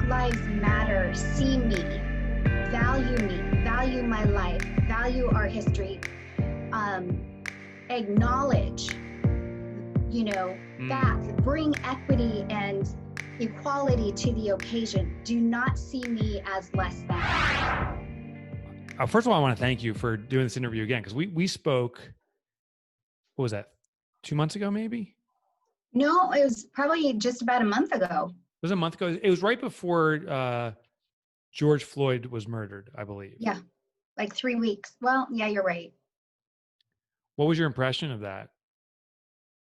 lives matter, see me, value my life, value our history, acknowledge, that bring equity and equality to the occasion. Do not see me as less than. First of all, I want to thank you for doing this interview again, because we spoke, what was that, 2 months ago, maybe? No, it was probably just about a month ago. It was a month ago. It was right before George Floyd was murdered, I believe. Yeah, like 3 weeks. Well, yeah, you're right. What was your impression of that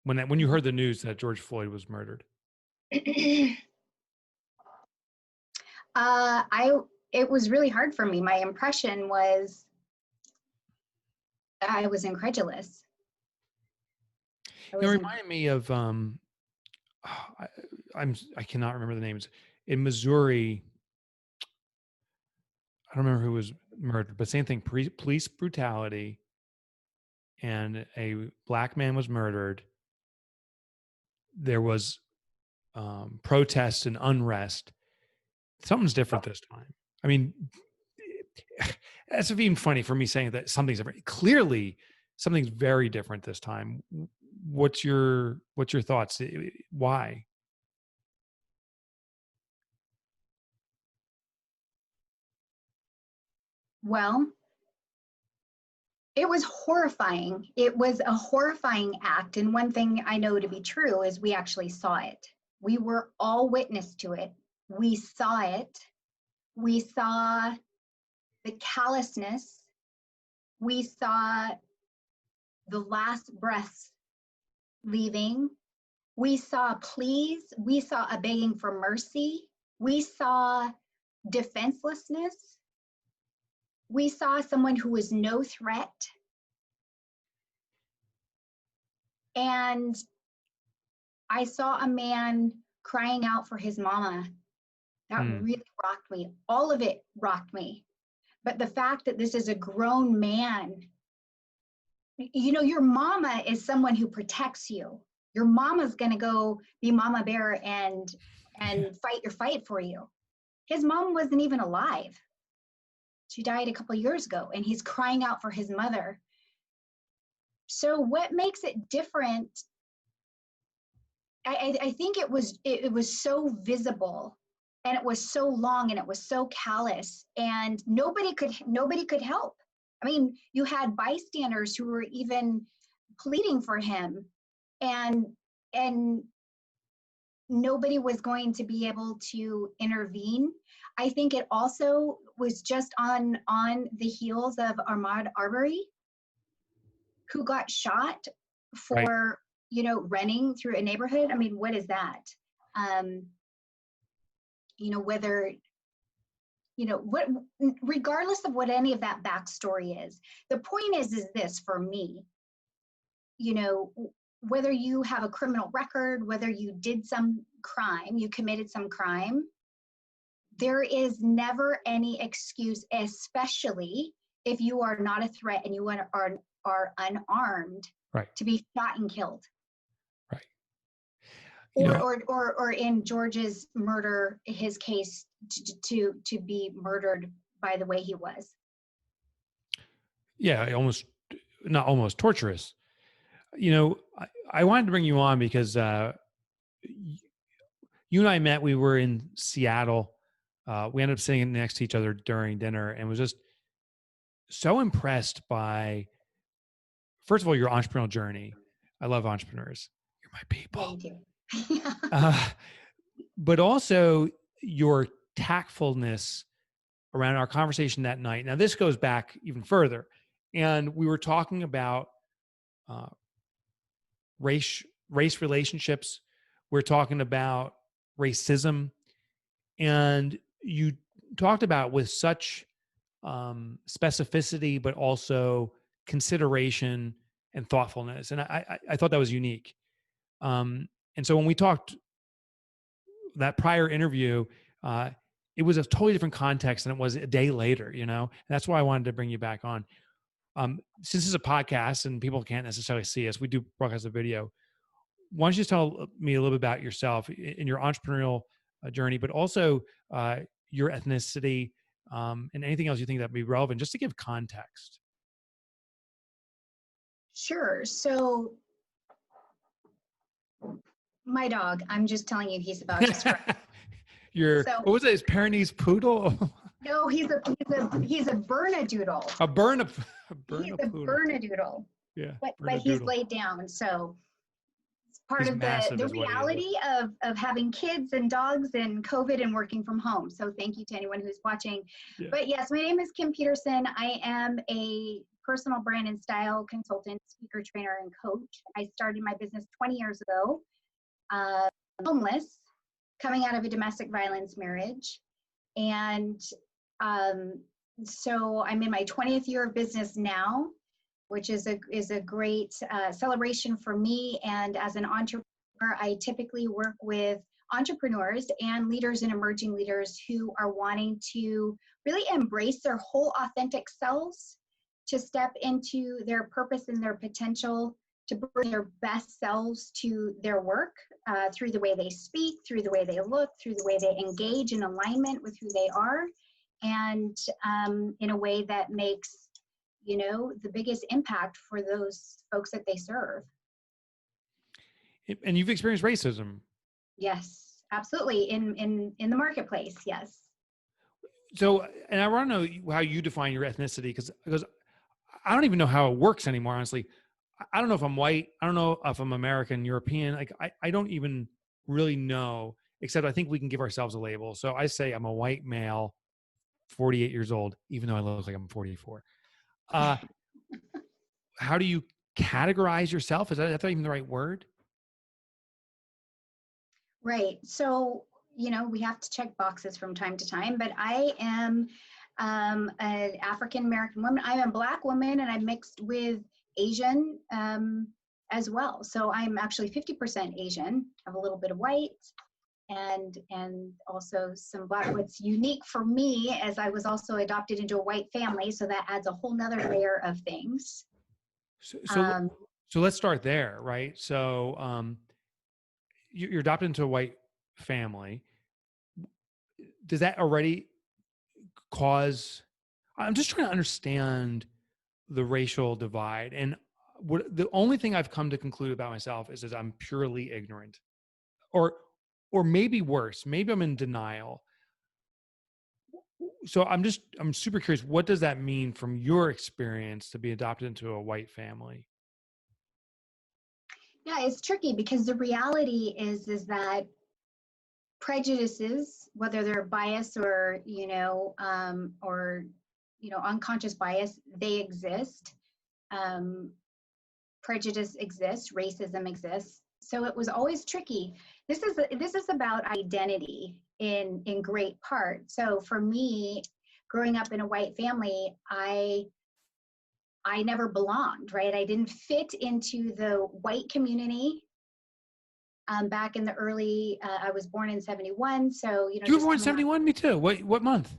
when you heard the news that George Floyd was murdered? It was really hard for me. My impression was I was incredulous. It reminded me of I cannot remember the names. In Missouri, I don't remember who was murdered, but same thing, police brutality, and a black man was murdered. There was protests and unrest. Something's different this time. I mean, that's even funny for me saying that something's different. Clearly, something's very different this time. What's your thoughts? Why? Well, it was horrifying. It was a horrifying act. And one thing I know to be true is we actually saw it. We were all witness to it. We saw it. We saw the callousness. We saw the last breaths leaving. We saw pleas. We saw a begging for mercy. We saw defenselessness. We saw someone who was no threat. And I saw a man crying out for his mama. That really rocked me. All of it rocked me. But the fact that this is a grown man, your mama is someone who protects you. Your mama's gonna go be mama bear and fight your fight for you. His mom wasn't even alive. She died a couple of years ago, and he's crying out for his mother. So what makes it different? I think it was so visible, and it was so long, and it was so callous, and nobody could help. I mean, you had bystanders who were even pleading for him, and nobody was going to be able to intervene. I think it also was just on the heels of Ahmaud Arbery, who got shot for, running through a neighborhood. I mean, what is that? Regardless of what any of that backstory is, the point is this for me, whether you have a criminal record, whether you did some crime, you committed some crime, there is never any excuse, especially if you are not a threat and you are unarmed, right, to be shot and killed. Right. Or in George's murder, his case, to be murdered by the way he was. Yeah, not almost torturous. I wanted to bring you on because you and I met. We were in Seattle. We ended up sitting next to each other during dinner, and was just so impressed by, first of all, your entrepreneurial journey. I love entrepreneurs. You're my people. Thank you. But also your tactfulness around our conversation that night. Now, this goes back even further, and we were talking about race relationships. We're talking about racism, and you talked about with such specificity, but also consideration and thoughtfulness. And I thought that was unique. And so when we talked that prior interview, it was a totally different context than it was a day later, and that's why I wanted to bring you back on. Since this is a podcast and people can't necessarily see us, we do broadcast a video. Why don't you just tell me a little bit about yourself in your entrepreneurial journey, but also your ethnicity, and anything else you think that would be relevant, just to give context. Sure. So my dog, I'm just telling you, he's about to strike. Your, So what was it? His Pyrenees poodle? no, he's a Bernedoodle. A burn a He's a poodle. Bernedoodle. Yeah, But he's laid down. So it's part He's of massive the is what he is. reality of having kids and dogs and COVID and working from home. So thank you to anyone who's watching. Yeah. But yes, my name is Kim Peterson. I am a personal brand and style consultant, speaker, trainer, and coach. I started my business 20 years ago, homeless, coming out of a domestic violence marriage. And so I'm in my 20th year of business now, which is a great celebration for me. And as an entrepreneur, I typically work with entrepreneurs and leaders and emerging leaders who are wanting to really embrace their whole authentic selves, to step into their purpose and their potential, to bring their best selves to their work through the way they speak, through the way they look, through the way they engage in alignment with who they are, and in a way that makes, you know, the biggest impact for those folks that they serve. And you've experienced racism. Yes, absolutely. In the marketplace. Yes. So, and I want to know how you define your ethnicity, because I don't even know how it works anymore, honestly. I don't know if I'm white. I don't know if I'm American, European. Like, I don't even really know, except I think we can give ourselves a label. So I say I'm a white male, 48 years old, even though I look like I'm 44. How do you categorize yourself? Is that even the right word? Right. So, you know, we have to check boxes from time to time, but I am an African American woman. I'm a Black woman, and I'm mixed with Asian as well. So I'm actually 50% Asian, have a little bit of white, and also some Black. What's unique for me, as I was also adopted into a white family, so that adds a whole nother layer of things. So let's start there, right? So you're adopted into a white family. Does that already cause? I'm just trying to understand the racial divide, and the only thing I've come to conclude about myself is that I'm purely ignorant, or maybe worse, maybe I'm in denial. So I'm super curious, what does that mean from your experience to be adopted into a white family? Yeah, it's tricky because the reality is that prejudices, whether they're bias or unconscious bias, they exist. Prejudice exists, racism exists. So it was always tricky. This is about identity in great part. So for me, growing up in a white family, I never belonged, right? I didn't fit into the white community. Back in the early, I was born in 71. So, you know, you were born in 71? Me too. What month?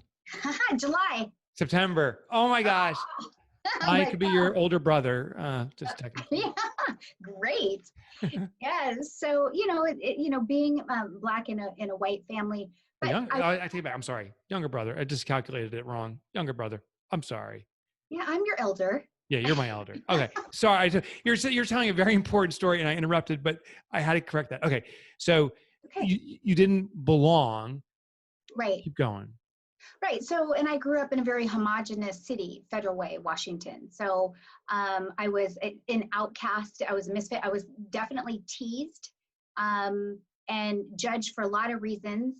July. September. Oh my gosh. I could be your older brother, just technically. Yeah, great. Yes. So, you know, being Black in a white family. But I take it back. I'm sorry. Younger brother. I just calculated it wrong. Younger brother. I'm sorry. Yeah, I'm your elder. Yeah, you're my elder. Okay. Sorry. You're telling a very important story and I interrupted, but I had to correct that. Okay. So you didn't belong. Right. Keep going. Right. So, and I grew up in a very homogenous city, Federal Way, Washington. So I was an outcast. I was a misfit. I was definitely teased and judged for a lot of reasons.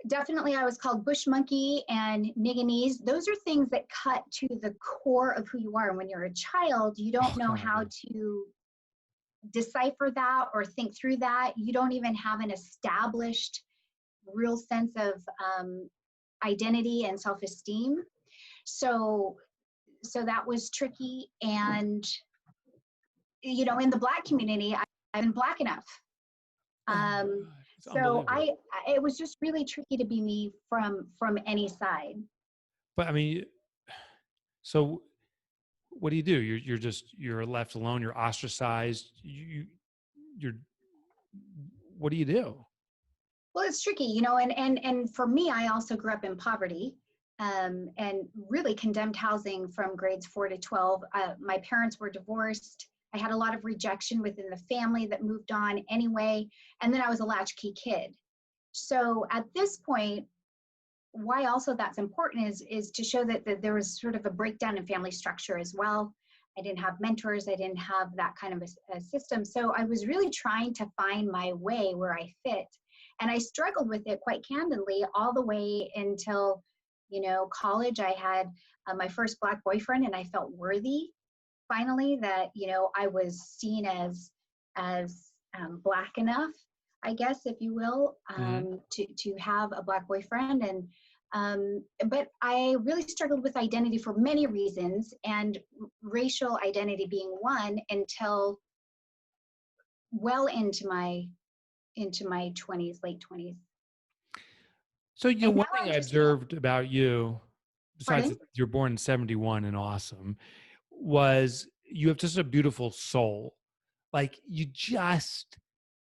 Definitely, I was called bush monkey and nigganese. Those are things that cut to the core of who you are. And when you're a child, you don't know how to decipher that or think through that. You don't even have an established real sense of identity and self-esteem. So that was tricky. And, you know, in the Black community, I've been Black enough. So it was just really tricky to be me from any side. But I mean, so what do? You're left alone. You're ostracized. What do you do? Well, it's tricky, and for me, I also grew up in poverty, and really condemned housing from grades 4 to 12. My parents were divorced. I had a lot of rejection within the family that moved on anyway, and then I was a latchkey kid. So at this point, why also that's important is to show that there was sort of a breakdown in family structure as well. I didn't have mentors. I didn't have that kind of a system. So I was really trying to find my way where I fit. And I struggled with it quite candidly all the way until, college. I had my first Black boyfriend, and I felt worthy finally that, I was seen as Black enough, I guess, if you will, to have a Black boyfriend. But I really struggled with identity for many reasons, and racial identity being one, until well into my 20s, late 20s. So, And now one thing I I just feel, observed about you, besides pardon? that you're born in 71 and awesome, was you have just a beautiful soul. Like, you just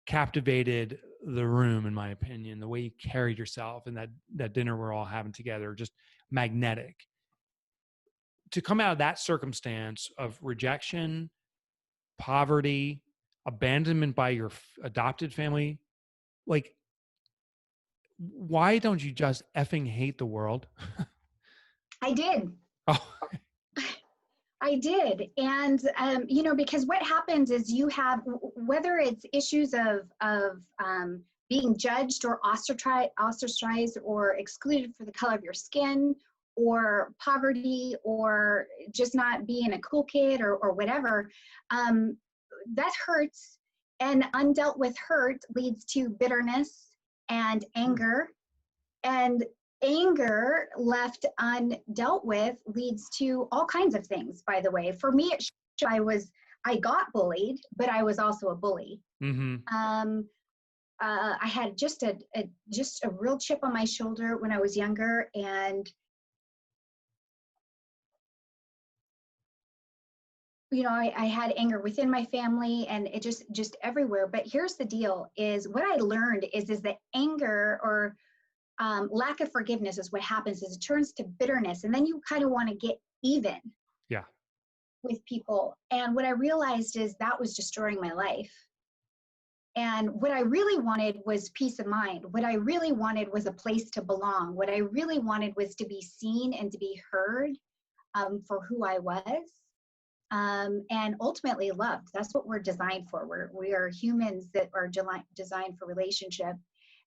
captivated the room, in my opinion. The way you carried yourself and that dinner we're all having together, just magnetic. To come out of that circumstance of rejection, poverty, abandonment by your adopted family, like, why don't you just effing hate the world? I did. Oh, I did. And, because what happens is you have, whether it's issues of being judged or ostracized or excluded for the color of your skin, or poverty, or just not being a cool kid, or whatever, that hurts. And undealt with hurt leads to bitterness and anger. And anger left undealt with leads to all kinds of things, by the way. For me, I got bullied, but I was also a bully. mm-hmm. I had just a real chip on my shoulder when I was younger, and I had anger within my family, and it just everywhere. But here's the deal: is what I learned is that anger or lack of forgiveness is what happens, is it turns to bitterness, and then you kind of want to get even with people. And what I realized is that was destroying my life. And what I really wanted was peace of mind. What I really wanted was a place to belong. What I really wanted was to be seen and to be heard for who I was, and ultimately loved. That's what we're designed for. We are humans that are designed for relationship.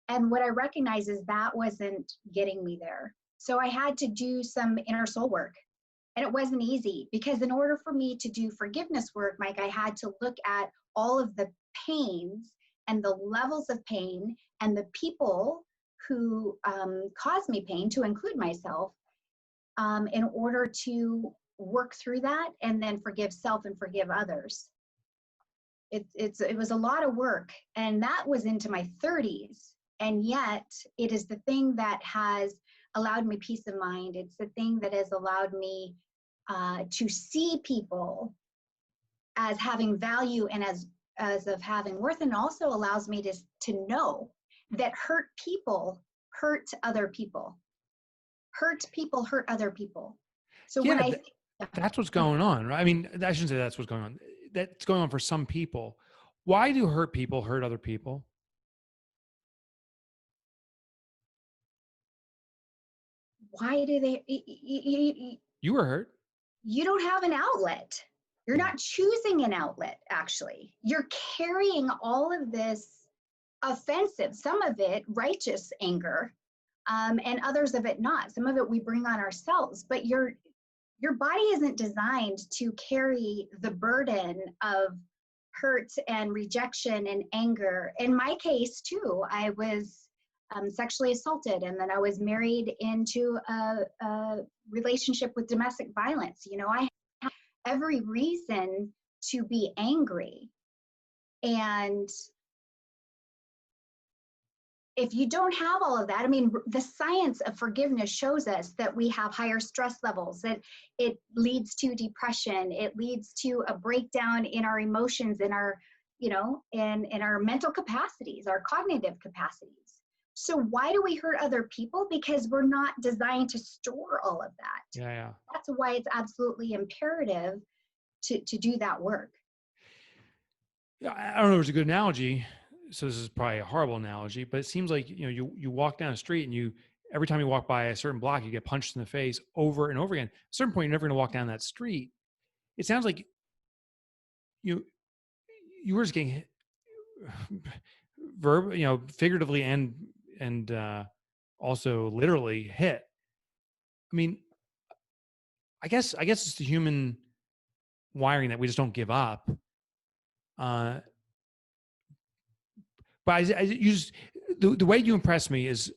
And what I recognize is that wasn't getting me there. So I had to do some inner soul work. And it wasn't easy, because in order for me to do forgiveness work, Mike, I had to look at all of the pains and the levels of pain and the people who caused me pain, to include myself, in order to work through that and then forgive self and forgive others. It was a lot of work, and that was into my 30s. And yet it is the thing that has allowed me peace of mind. It's the thing that has allowed me to see people as having value and as of having worth, and also allows me to know that hurt people hurt other people. Hurt people hurt other people. So that's what's going on, right? I mean, I shouldn't say that's what's going on. That's going on for some people. Why do hurt people hurt other people? Why do they? You were hurt. You don't have an outlet. You're not choosing an outlet, actually. You're carrying all of this offensive, some of it righteous anger, and others of it not. Some of it we bring on ourselves, but your body isn't designed to carry the burden of hurt and rejection and anger. In my case, too, I was sexually assaulted, and then I was married into a relationship with domestic violence. I had every reason to be angry. And if you don't have all of that, I mean, the science of forgiveness shows us that we have higher stress levels, that it leads to depression, it leads to a breakdown in our emotions, in our, in our mental capacities, our cognitive capacities. So why do we hurt other people? Because we're not designed to store all of that. Yeah. That's why it's absolutely imperative to do that work. Yeah. I don't know if it's a good analogy. So this is probably a horrible analogy, but it seems like, you walk down the street and every time you walk by a certain block, you get punched in the face over and over again. At a certain point, you're never going to walk down that street. It sounds like you were just getting hit, figuratively and also literally hit. I mean, I guess it's the human wiring that we just don't give up. But the way you impress me is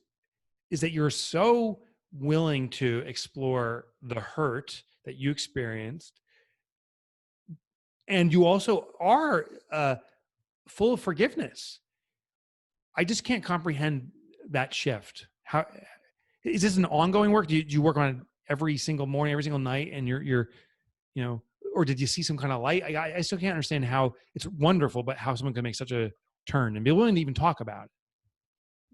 that you're so willing to explore the hurt that you experienced, and you also are full of forgiveness. I just can't comprehend that shift. How is this an ongoing work? Do you work on it every single morning, every single night, and you're or did you see some kind of light? I still can't understand how it's wonderful, but how someone can make such a turn and be willing to even talk about it.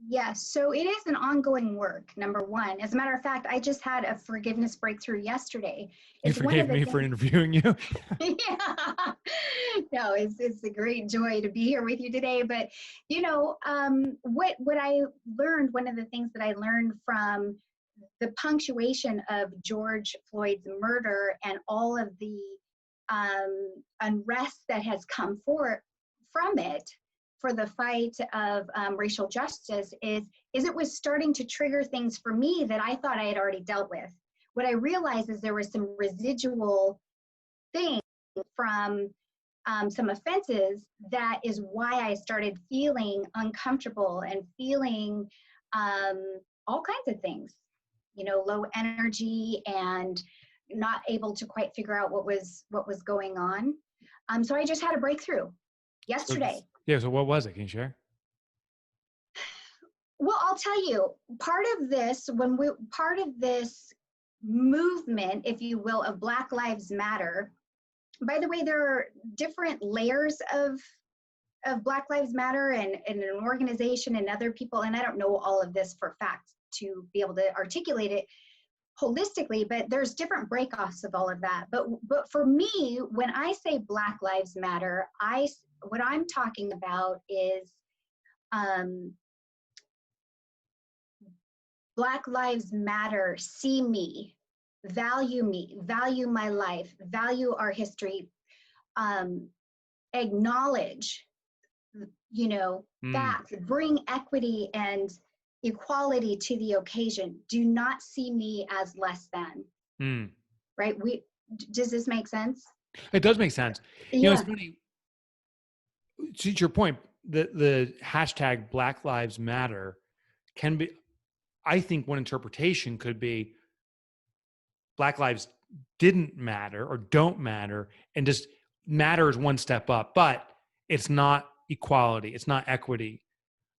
Yes, so it is an ongoing work, number one. As a matter of fact, I just had a forgiveness breakthrough yesterday. You forgave me for interviewing you? Yeah. No, it's a great joy to be here with you today. But, what I learned, one of the things that I learned from the punctuation of George Floyd's murder and all of the unrest that has come forth from it, for the fight of racial justice is it was starting to trigger things for me that I thought I had already dealt with. What I realized is there was some residual things from some offenses that is why I started feeling uncomfortable and feeling all kinds of things, low energy and not able to quite figure out what was going on. So I just had a breakthrough yesterday. So what was it? Can you share? Well, I'll tell you, part of this movement, if you will, of Black Lives Matter. By the way, there are different layers of Black Lives Matter and an organization and other people, and I don't know all of this for facts to be able to articulate it holistically, but there's different breakoffs of all of that. But for me, when I say Black Lives Matter, what I'm talking about is Black Lives Matter, see me, value my life, value our history, acknowledge, facts, bring equity and equality to the occasion. Do not see me as less than. Right? Does this make sense? It does make sense. Yeah. It's funny. To your point, the hashtag Black Lives Matter can be, I think one interpretation could be Black lives didn't matter or don't matter, and just matter is one step up, but it's not equality. It's not equity,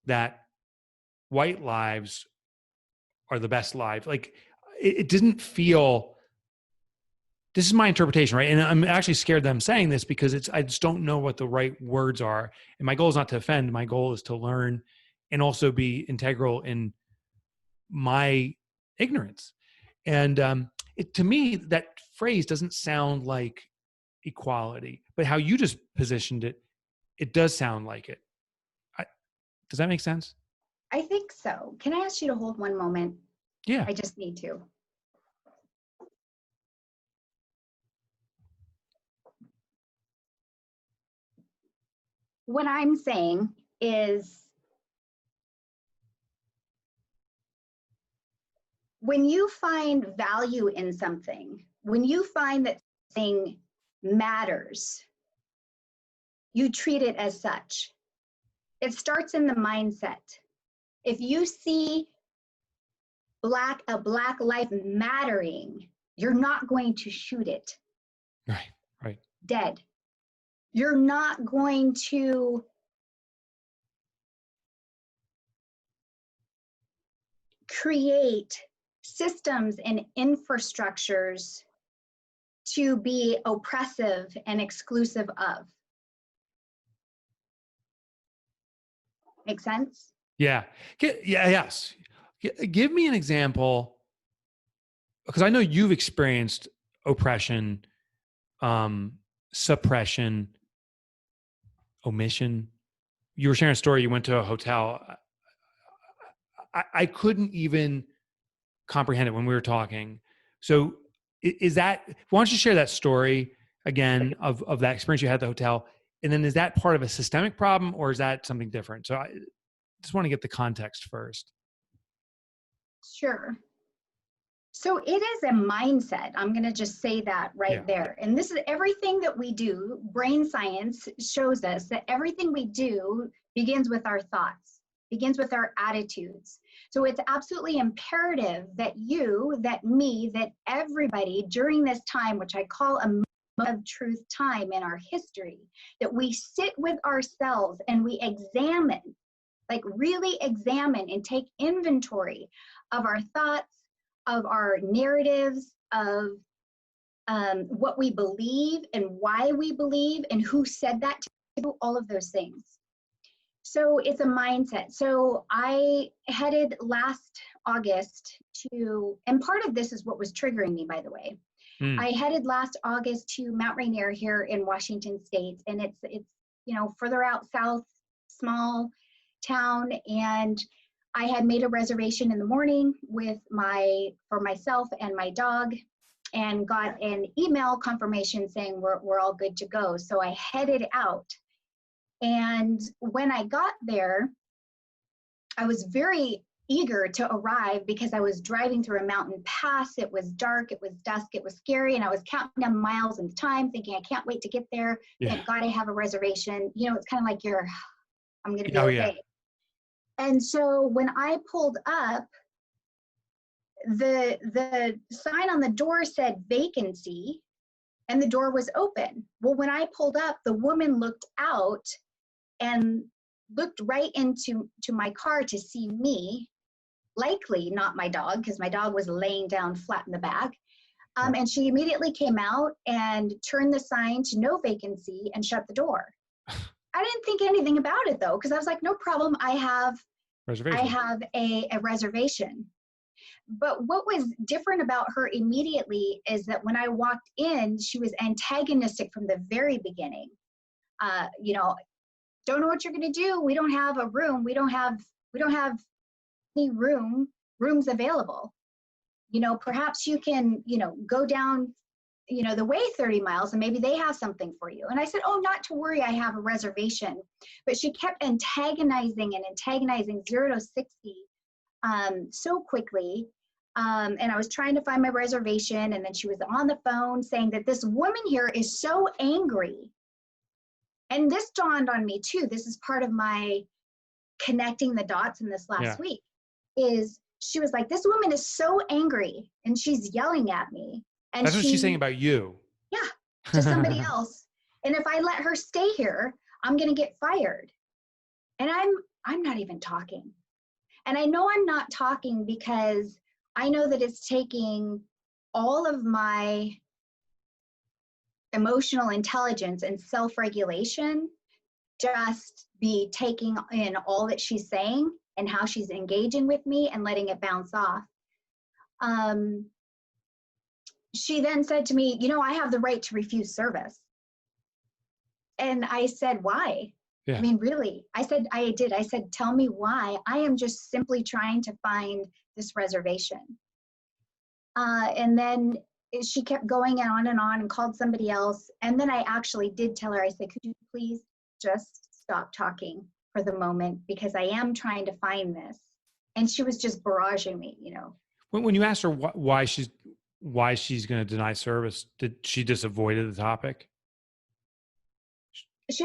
that white lives are the best lives. Like it didn't feel, this is my interpretation, right? And I'm actually scared that I'm saying this because I just don't know what the right words are. And my goal is not to offend. My goal is to learn and also be integral in my ignorance. And to me, that phrase doesn't sound like equality, but how you just positioned it, it does sound like it. Does that make sense? I think so. Can I ask you to hold one moment? Yeah. I just need to. What I'm saying is, when you find value in something, when you find that something matters, you treat it as such. It starts in the mindset. If you see a Black life mattering, you're not going to shoot it. Right. Dead. You're not going to create systems and infrastructures to be oppressive and exclusive of. Make sense? Yeah. Yeah. Yes. Give me an example, because I know you've experienced oppression, suppression, omission. You were sharing a story. You went to a hotel. I couldn't even comprehend it when we were talking. So is that, why don't you share that story again of that experience you had at the hotel? And then is that part of a systemic problem or is that something different? So I just want to get the context first. Sure. So it is a mindset. I'm going to just say that right Yeah. there. And this is everything that we do. Brain science shows us that everything we do begins with our thoughts, begins with our attitudes. So it's absolutely imperative that you, that me, that everybody during this time, which I call a moment of truth time in our history, that we sit with ourselves and we examine, like really examine and take inventory of our thoughts, of our narratives, of what we believe and why we believe and who said that to you, all of those things. So it's a mindset. So I headed last August to, and part of this is what was triggering me, by the way. I headed last August to Mount Rainier here in Washington State, and it's further out south, small town, and I had made a reservation in the morning for myself and my dog, and got an email confirmation saying we're all good to go. So I headed out, and when I got there, I was very eager to arrive because I was driving through a mountain pass. It was dark, it was dusk, it was scary, and I was counting down miles and time, thinking I can't wait to get there. Yeah. Thank God I have a reservation. It's kind of like I'm going to be Oh, okay. yeah. And so when I pulled up, the sign on the door said vacancy, and the door was open. Well, when I pulled up, the woman looked out and looked right into my car to see me, likely not my dog, because my dog was laying down flat in the back. And she immediately came out and turned the sign to no vacancy and shut the door. I didn't think anything about it though, because I was like, no problem. I have a reservation. But what was different about her immediately is that when I walked in, she was antagonistic from the very beginning. Don't know what you're going to do. We don't have a room. We don't have any rooms available. Perhaps you can, go down, the way 30 miles and maybe they have something for you. And I said, oh, not to worry, I have a reservation. But she kept antagonizing 0 to 60 so quickly. And I was trying to find my reservation. And then she was on the phone saying that this woman here is so angry. And this dawned on me too. This is part of my connecting the dots in this last week, is she was like, this woman is so angry and she's yelling at me. And that's what she's saying about you. Yeah, to somebody else. And if I let her stay here, I'm going to get fired. And I'm not even talking. And I know I'm not talking because I know that it's taking all of my emotional intelligence and self-regulation, just be taking in all that she's saying and how she's engaging with me and letting it bounce off. She then said to me, I have the right to refuse service. And I said, why? Yeah. I mean, really? I said, tell me why. I am just simply trying to find this reservation. And then she kept going on and called somebody else. And then I actually did tell her, I said, could you please just stop talking for the moment, because I am trying to find this. And she was just barraging me, When you asked her why she's going to deny service, did she just avoided the topic?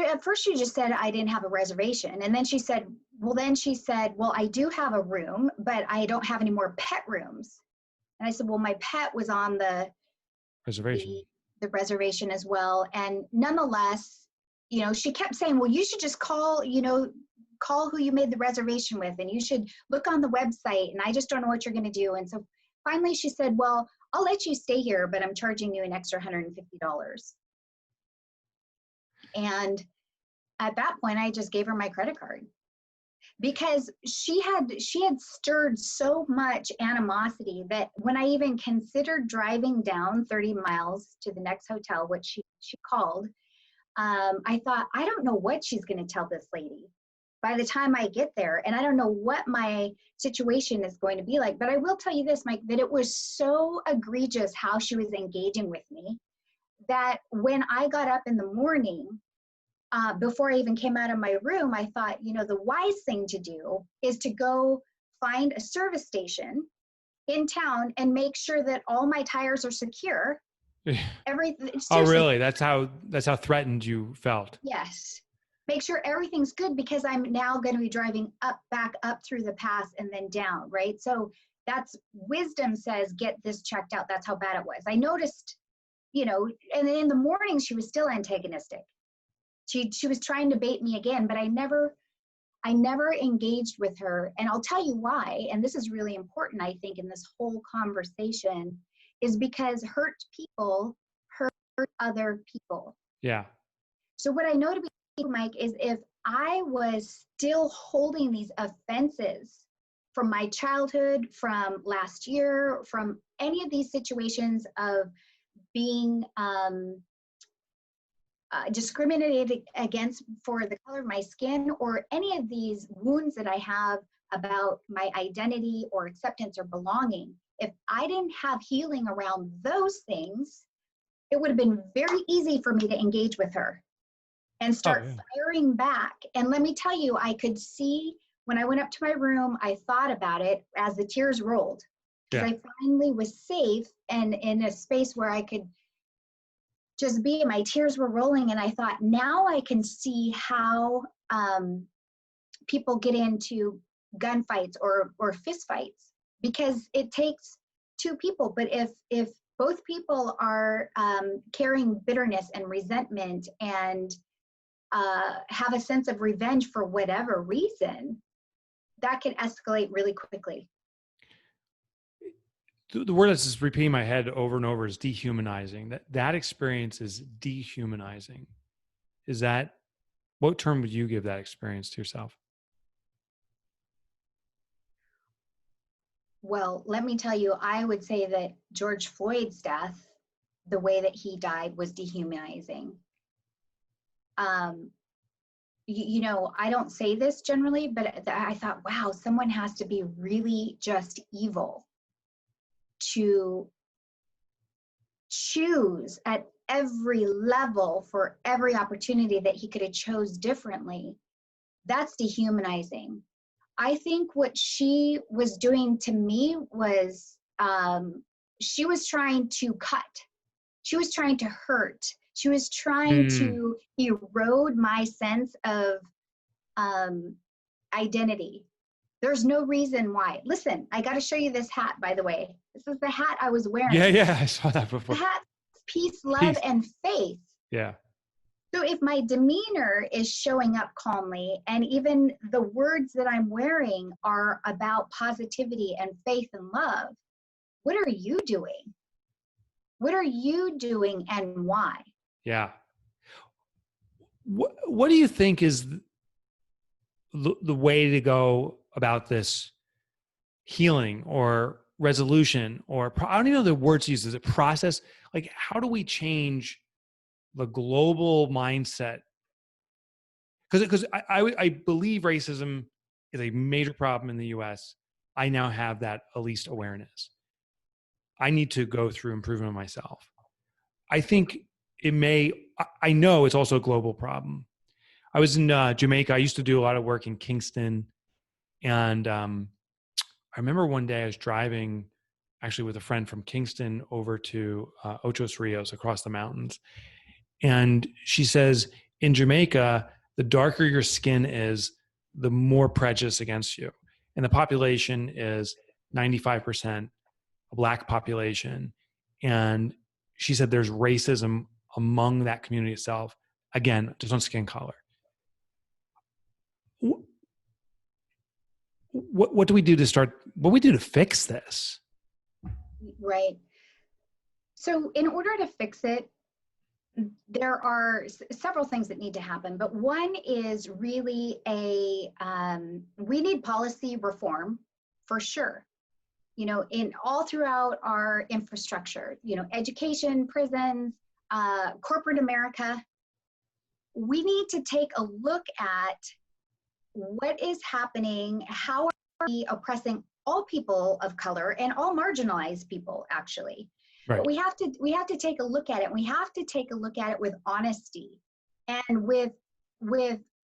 At first she just said I didn't have a reservation. And then she said, well, I do have a room, but I don't have any more pet rooms. And I said, well, my pet was on the reservation, the reservation as well. And nonetheless, she kept saying, well, you should just call who you made the reservation with, and you should look on the website, and I just don't know what you're going to do. And so finally she said, well, I'll let you stay here, but I'm charging you an extra $150. And at that point, I just gave her my credit card. because she had stirred so much animosity that when I even considered driving down 30 miles to the next hotel, which she called, I thought, I don't know what she's going to tell this lady by the time I get there. And I don't know what my situation is going to be like. But I will tell you this, Mike, that it was so egregious how she was engaging with me that when I got up in the morning, before I even came out of my room, I thought, the wise thing to do is to go find a service station in town and make sure that all my tires are secure. Oh, really? That's how threatened you felt? Yes. Make sure everything's good, because I'm now going to be driving back up through the pass and then down, right? So that's wisdom says, get this checked out. That's how bad it was. I noticed, and then in the morning, she was still antagonistic. She was trying to bait me again, but I never engaged with her. And I'll tell you why, and this is really important, I think, in this whole conversation, is because hurt people hurt other people. Yeah. So what I know to be true, Mike, is if I was still holding these offenses from my childhood, from last year, from any of these situations of being discriminated against for the color of my skin, or any of these wounds that I have about my identity or acceptance or belonging, if I didn't have healing around those things, it would have been very easy for me to engage with her and start firing back. And let me tell you, I could see when I went up to my room, I thought about it as the tears rolled, because I finally was safe and in a space where I could just be. My tears were rolling, and I thought, now I can see how people get into gunfights or fistfights, because it takes two people. But if both people are carrying bitterness and resentment and have a sense of revenge for whatever reason, that can escalate really quickly. The word that's just repeating in my head over and over is dehumanizing. That experience is dehumanizing. What term would you give that experience to yourself? Well, let me tell you, I would say that George Floyd's death, the way that he died, was dehumanizing. I don't say this generally, but I thought, wow, someone has to be really just evil to choose at every level for every opportunity that he could have chose differently. That's dehumanizing. I think what she was doing to me was she was trying to cut. She was trying to hurt. She was trying to erode my sense of identity. There's no reason why. Listen, I got to show you this hat, by the way. This is the hat I was wearing. Yeah, I saw that before. The hat, peace, love, and faith. Yeah. So if my demeanor is showing up calmly, and even the words that I'm wearing are about positivity and faith and love, what are you doing? What are you doing, and why? Yeah. What do you think is the way to go about this healing or resolution, or I don't even know the words to use? Is it process? Like, how do we change the global mindset? Because I believe racism is a major problem in the US. I now have that at least awareness. I need to go through improvement myself. I think I know it's also a global problem. I was in Jamaica. I used to do a lot of work in Kingston. And I remember one day I was driving actually with a friend from Kingston over to Ochos Rios across the mountains. And she says, in Jamaica, the darker your skin is, the more prejudice against you. And the population is 95% a Black population. And she said there's racism among that community itself, again, just on skin color. What do we do to fix this? Right. So in order to fix it, there are several things that need to happen, but one is really we need policy reform for sure. In all throughout our infrastructure, education, prisons, corporate America, we need to take a look at what is happening, how are we oppressing all people of color and all marginalized people, actually. Right. But we have to take a look at it. We have to take a look at it with honesty, and with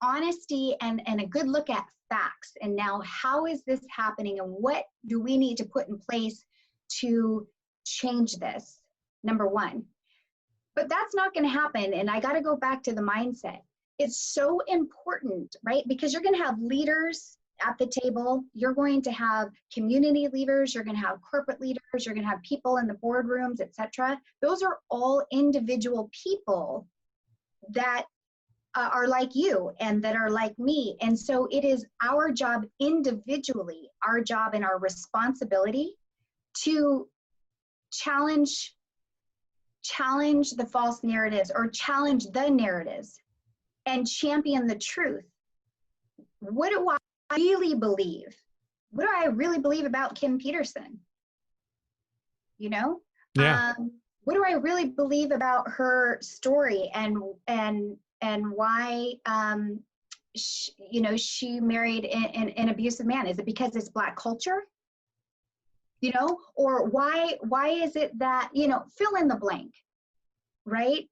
honesty and a good look at facts. And now, how is this happening, and what do we need to put in place to change this? Number one. But that's not going to happen. And I got to go back to the mindset. It's so important, right? Because you're going to have leaders at the table. You're going to have community leaders. You're going to have corporate leaders. You're going to have people in the boardrooms, etc. Those are all individual people that are like you and that are like me. And so it is our job individually, our job and our responsibility to challenge the false narratives, or challenge the narratives, and champion the truth. What do I really believe? What do I really believe about Kim Peterson? Yeah. What do I really believe about her story, and why she married an abusive man? Is it because it's Black culture? Or why is it that, fill in the blank, right?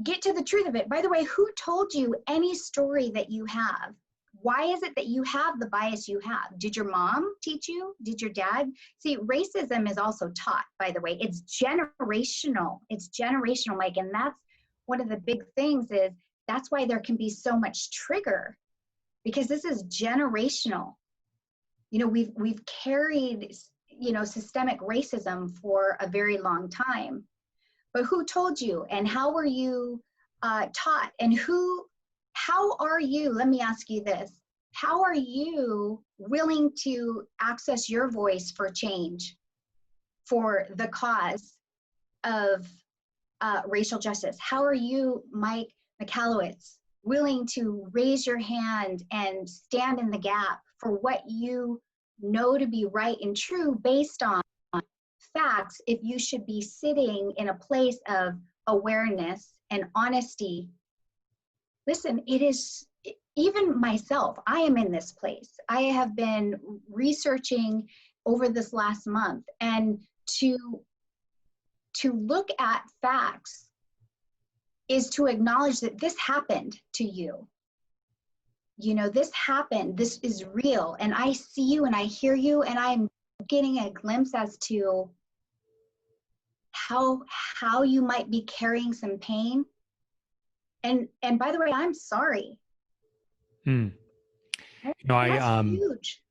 Get to the truth of it. By the way, who told you any story that you have? Why is it that you have the bias you have? Did your mom teach you? Did your dad? See, racism is also taught, by the way. It's generational. It's generational, Mike. And that's one of the big things, is that's why there can be so much trigger, because this is generational. We've carried, systemic racism for a very long time. But who told you, and how were you taught, and how are you, let me ask you this, how are you willing to access your voice for change, for the cause of racial justice? How are you, Mike Michalowicz, willing to raise your hand and stand in the gap for what you know to be right and true based on facts, if you should be sitting in a place of awareness and honesty? Listen, it is, even myself, I am in this place. I have been researching over this last month, and to look at facts is to acknowledge that this happened to you. This happened, this is real, and I see you and I hear you, and I'm getting a glimpse as to how you might be carrying some pain. And by the way, I'm sorry. That's huge.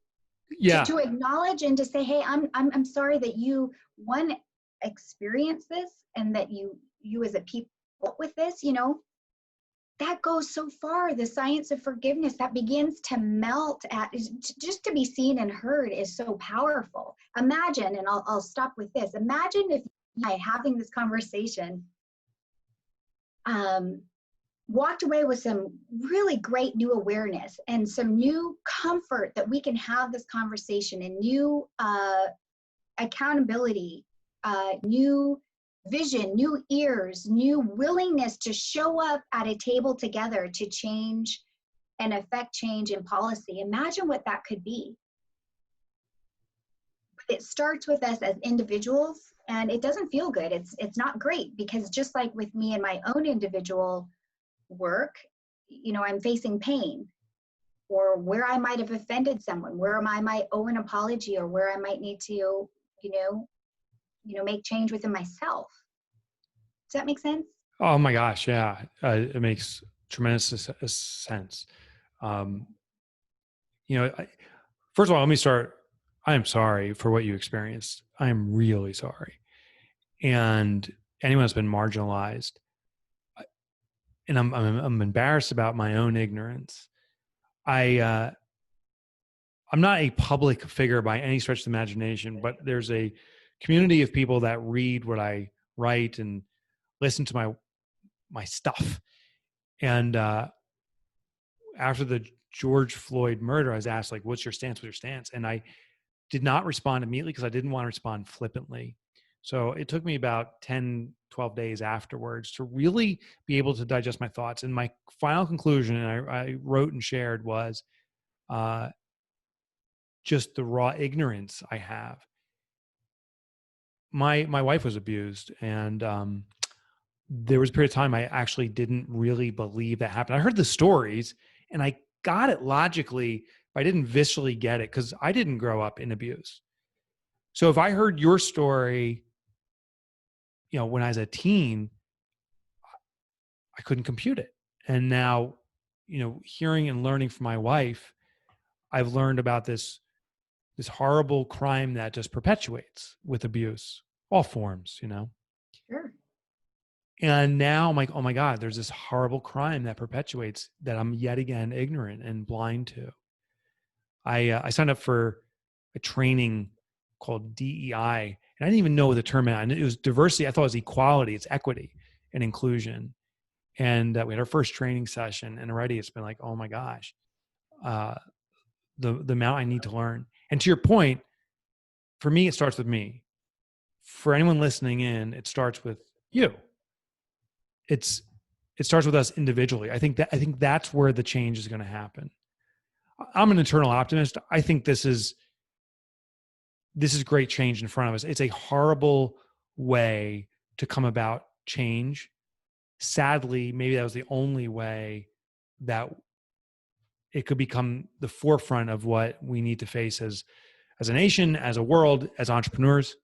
Yeah. To acknowledge and to say, hey, I'm sorry that you experienced this, and that you as a people with this, that goes so far. The science of forgiveness that begins to melt just to be seen and heard is so powerful. Imagine, and I'll stop with this. Imagine if I, having this conversation, walked away with some really great new awareness and some new comfort that we can have this conversation, and new accountability, new vision, new ears, new willingness to show up at a table together to change and affect change in policy. Imagine what that could be. But it starts with us as individuals, and it doesn't feel good. It's not great, because just like with me and my own individual work, I'm facing pain, or where I might have offended someone, where I might owe an apology, or where I might need to, make change within myself. Does that make sense? Oh my gosh. Yeah. It makes tremendous sense. First of all, let me start. I am sorry for what you experienced. I am really sorry. And anyone that's been marginalized, and I'm embarrassed about my own ignorance. I'm not a public figure by any stretch of the imagination, but there's a community of people that read what I write and listen to my stuff. And after the George Floyd murder, I was asked, like, what's your stance? What's your stance? And I did not respond immediately because I didn't want to respond flippantly. So it took me about 10, 12 days afterwards to really be able to digest my thoughts. And my final conclusion, and I wrote and shared, was just the raw ignorance I have. My wife was abused, and there was a period of time I actually didn't really believe that happened. I heard the stories and I got it logically, but I didn't viscerally get it because I didn't grow up in abuse. So if I heard your story, when I was a teen, I couldn't compute it. And now, hearing and learning from my wife, I've learned about this horrible crime that just perpetuates with abuse, all forms, Sure. And now I'm like, oh my God, there's this horrible crime that perpetuates that I'm yet again ignorant and blind to. I signed up for a training called DEI, and I didn't even know what the term meant. It was diversity. I thought it was equality. It's equity and inclusion. And we had our first training session, and already it's been like, oh my gosh, the amount I need to learn. And to your point, for me, it starts with me. For anyone listening in, it starts with you. It starts with us individually. I think that's where the change is going to happen. I'm an eternal optimist. I think this is great change in front of us. It's a horrible way to come about change. Sadly, maybe that was the only way that it could become the forefront of what we need to face as a nation, as a world, as entrepreneurs.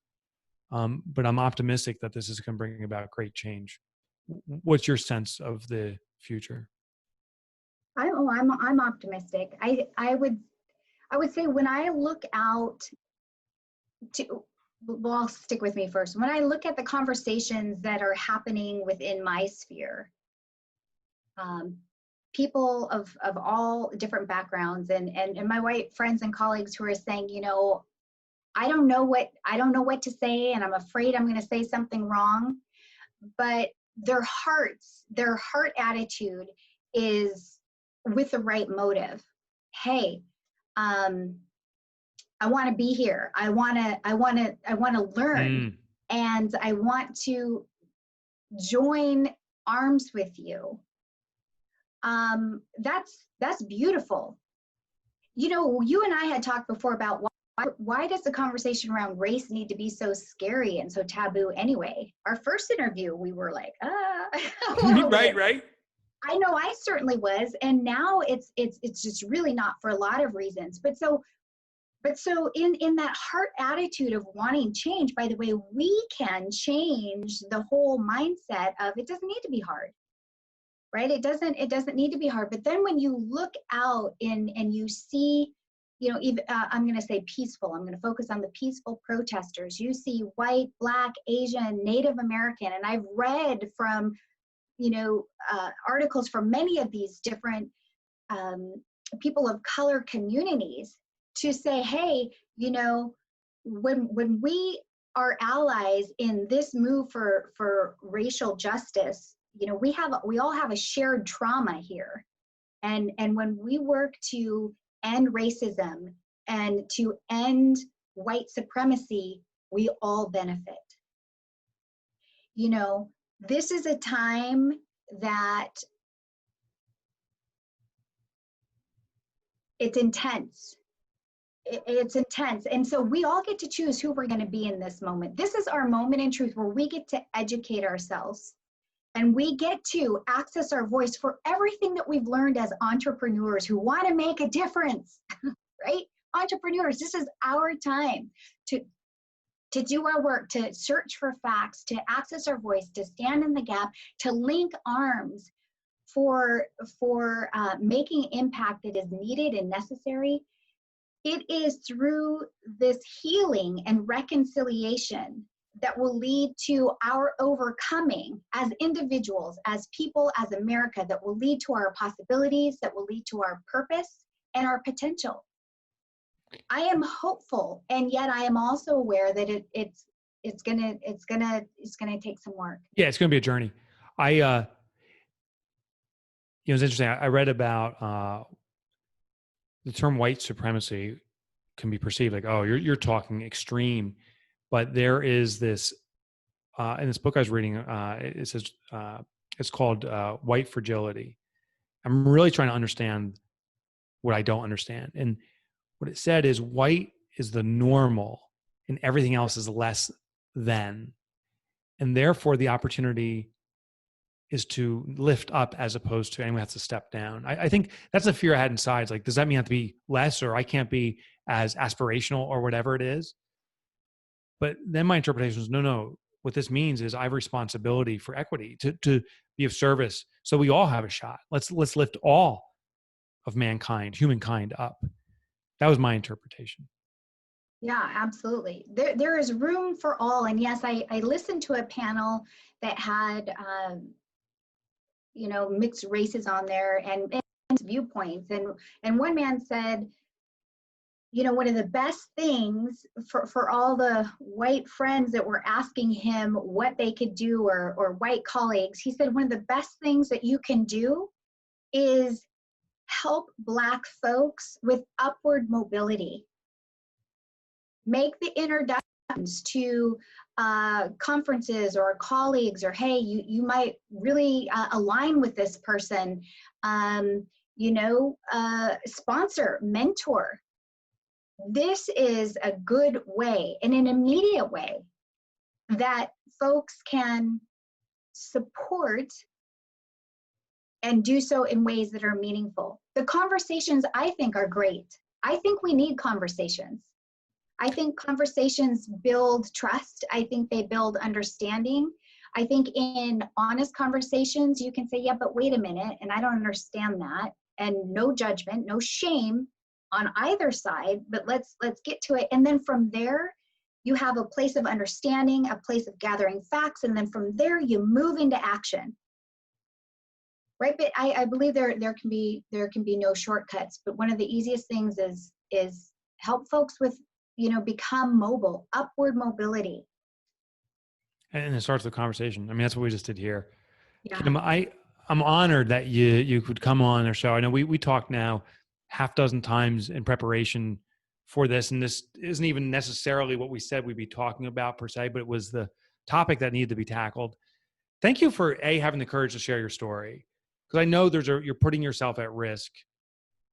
But I'm optimistic that this is going to bring about great change. What's your sense of the future? I'm optimistic. I would say when I look out to, well, I'll stick with me first. When I look at the conversations that are happening within my sphere, people of all different backgrounds and my white friends and colleagues who are saying, I don't know what to say, and I'm afraid I'm going to say something wrong, but their heart attitude is with the right motive. Hey, I want to be here. I want to learn, and I want to join arms with you. That's beautiful. You and I had talked before about why does the conversation around race need to be so scary and so taboo anyway? Our first interview, we were like, right. I know I certainly was, and now it's just really not, for a lot of reasons. But so in that heart attitude of wanting change, by the way, we can change the whole mindset of it doesn't need to be hard. Right? It doesn't need to be hard. But then when you look out and you see, even I'm going to say peaceful. I'm going to focus on the peaceful protesters. You see white, Black, Asian, Native American, and I've read from, articles from many of these different people of color communities to say, hey, when we are allies in this move for racial justice, we all have a shared trauma here. And when we work to end racism and to end white supremacy, we all benefit. This is a time that it's intense. It's intense. And so we all get to choose who we're going to be in this moment. This is our moment in truth where we get to educate ourselves. And we get to access our voice for everything that we've learned as entrepreneurs who want to make a difference, right? Entrepreneurs, this is our time to do our work, to search for facts, to access our voice, to stand in the gap, to link arms for making impact that is needed and necessary. It is through this healing and reconciliation that will lead to our overcoming as individuals, as people, as America, that will lead to our possibilities, that will lead to our purpose and our potential. I am hopeful, and yet I am also aware that it's gonna take some work. Yeah, it's going to be a journey. It's interesting. I read about the term white supremacy can be perceived like, oh, you're talking extreme, but there is this in this book I was reading. It says it's called White Fragility. I'm really trying to understand what I don't understand, and what it said is white is the normal, and everything else is less than, and therefore the opportunity is to lift up as opposed to anyone has to step down. I think that's a fear I had inside. It's like, does that mean I have to be less, or I can't be as aspirational or whatever it is? But then my interpretation was, no. What this means is I have responsibility for equity to be of service. So we all have a shot. Let's lift all of mankind, humankind up. That was my interpretation. Yeah, absolutely. There is room for all. And yes, I listened to a panel that had, mixed races on there and viewpoints. And one man said, one of the best things for all the white friends that were asking him what they could do, or white colleagues, he said, one of the best things that you can do is help Black folks with upward mobility. Make the introductions to conferences or colleagues, or hey, you might really align with this person. Sponsor, mentor. This is a good way, and an immediate way, that folks can support and do so in ways that are meaningful. The conversations, I think, are great. I think we need conversations. I think conversations build trust. I think they build understanding. I think in honest conversations, you can say, yeah, but wait a minute, and I don't understand that. And no judgment, no shame on either side, but let's get to it. And then from there, you have a place of understanding, a place of gathering facts, and then from there, you move into action. Right? But I believe there can be no shortcuts. But one of the easiest things is help folks with, become mobile, upward mobility. And it starts the conversation. I mean, that's what we just did here. Yeah. Kim, I'm honored that you could come on our show. I know we talked now half dozen times in preparation for this, and this isn't even necessarily what we said we'd be talking about per se, but it was the topic that needed to be tackled. Thank you for having the courage to share your story, because I know you're putting yourself at risk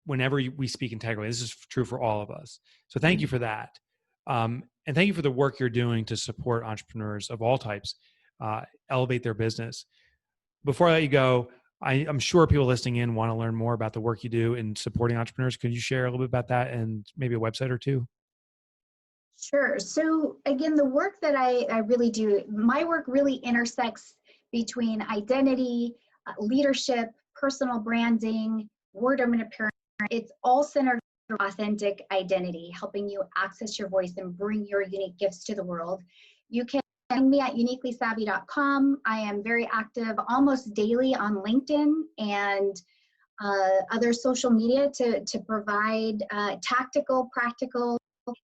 whenever we speak integrity. This is true for all of us. So thank you for that. And thank you for the work you're doing to support entrepreneurs of all types, elevate their business. Before I let you go, I'm sure people listening in want to learn more about the work you do in supporting entrepreneurs. Could you share a little bit about that and maybe a website or two? Sure. So again, the work that I really do, my work really intersects between identity, leadership, personal branding, wardrobe and appearance. It's all centered on authentic identity, helping you access your voice and bring your unique gifts to the world. You can find me at uniquelysavvy.com. I am very active almost daily on LinkedIn and other social media to provide tactical, practical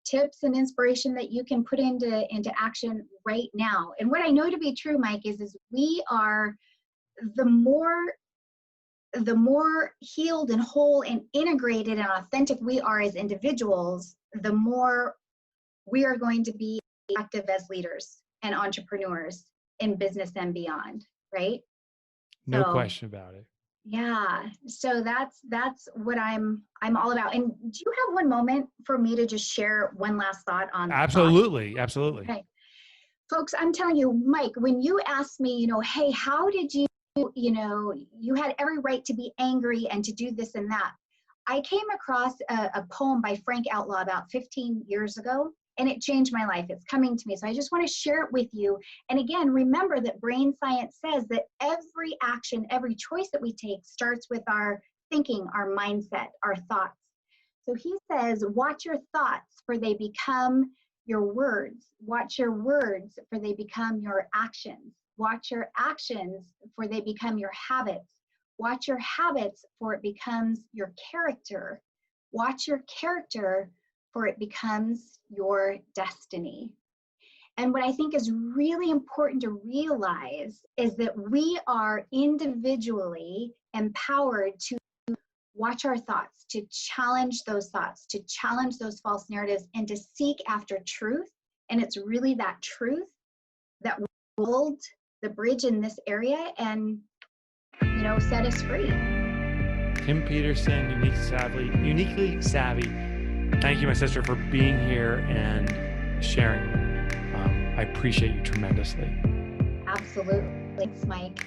tips and inspiration that you can put into action right now. And what I know to be true, Mike, is we are, the more healed and whole and integrated and authentic we are as individuals, the more we are going to be active as leaders and entrepreneurs in business and beyond, right? No question about it. Yeah. So that's what I'm all about. And do you have one moment for me to just share one last thought on Absolutely. thought? Absolutely. Okay. Folks, I'm telling you, Mike, when you asked me, hey, how did you had every right to be angry and to do this and that. I came across a poem by Frank Outlaw about 15 years ago, and it changed my life. It's coming to me. So I just want to share it with you. And again, remember that brain science says that every action, every choice that we take starts with our thinking, our mindset, our thoughts. So he says, watch your thoughts, for they become your words. Watch your words, for they become your actions. Watch your actions, for they become your habits. Watch your habits, for it becomes your character. Watch your character, for it becomes your destiny. And what I think is really important to realize is that we are individually empowered to watch our thoughts, to challenge those thoughts, to challenge those false narratives, and to seek after truth. And it's really that truth that will build the bridge in this area and, set us free. Kim Peterson, uniquely savvy. Thank you, my sister, for being here and sharing. I appreciate you tremendously. Absolutely. Thanks, Mike.